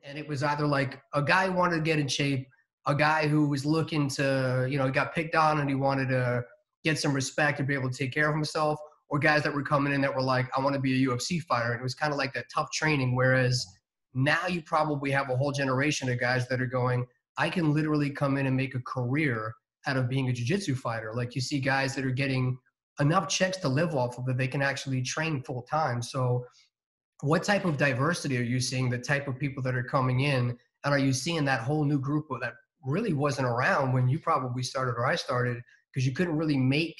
And it was either like a guy who wanted to get in shape, a guy who was looking to, he got picked on and he wanted to get some respect and be able to take care of himself, or guys that were coming in that were like, I want to be a UFC fighter. And it was kind of like that tough training. Whereas now you probably have a whole generation of guys that are going, I can literally come in and make a career out of being a jiu-jitsu fighter. Like you see guys that are getting enough checks to live off of that they can actually train full time. So what type of diversity are you seeing, the type of people that are coming in? And are you seeing that whole new group that really wasn't around when you probably started or I started, because you couldn't really make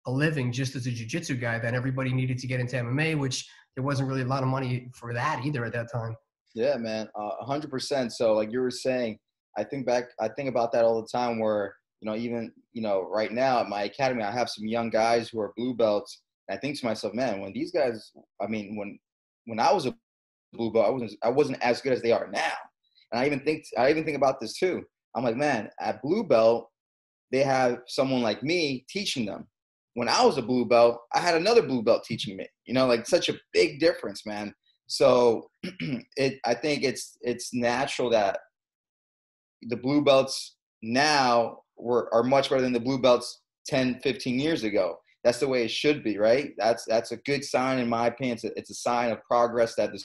a living just as a jiu-jitsu guy? Then everybody needed to get into MMA, which there wasn't really a lot of money for that either at that time. Yeah, man, 100%. So like you were saying, I think about that all the time where, even, right now at my academy, I have some young guys who are blue belts. And I think to myself, man, when these guys, when I was a blue belt, I wasn't as good as they are now. And I even think about this too. I'm like, man, at blue belt, they have someone like me teaching them. When I was a blue belt, I had another blue belt teaching me, like such a big difference, man. So I think it's natural that the blue belts now are much better than the blue belts 10, 15 years ago. That's the way it should be, right? That's a good sign in my opinion. It's a sign of progress that the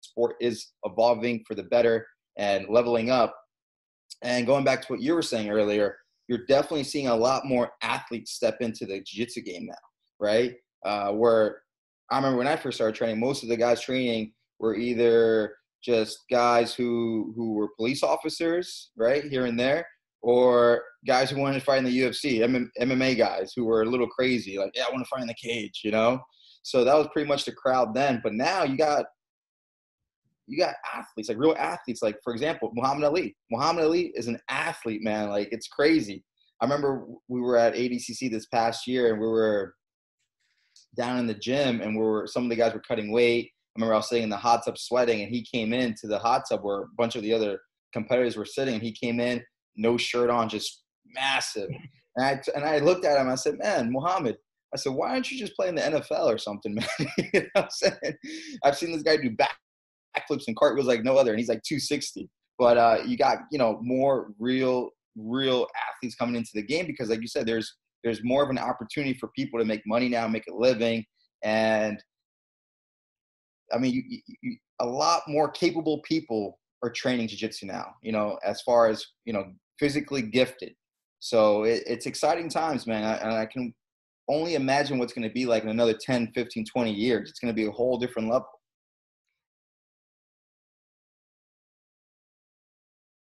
sport is evolving for the better and leveling up. And going back to what you were saying earlier, you're definitely seeing a lot more athletes step into the jiu-jitsu game now, right? Where I remember when I first started training, most of the guys training were either just guys who were police officers, right, here and there, or guys who wanted to fight in the UFC, MMA guys who were a little crazy, like, yeah, I want to fight in the cage, So that was pretty much the crowd then. But now you got athletes, like real athletes. Like, for example, Mahamed Aly. Mahamed Aly is an athlete, man. Like, it's crazy. I remember we were at ADCC this past year, and we were down in the gym, and some of the guys were cutting weight. I remember I was sitting in the hot tub sweating, and he came into the hot tub where a bunch of the other competitors were sitting, and he came in, no shirt on, just massive. And I looked at him, I said, man, Muhammad, I said, why don't you just play in the NFL or something, man? You know what I'm saying? I've seen this guy do backflips and cartwheels like no other, and he's like 260. But you got, more real athletes coming into the game because, like you said, there's more of an opportunity for people to make money now, make a living. And I mean, a lot more capable people are training jiu-jitsu now, as far as, physically gifted. So it's exciting times, man. And I can only imagine what's going to be like in another 10, 15, 20 years. It's going to be a whole different level.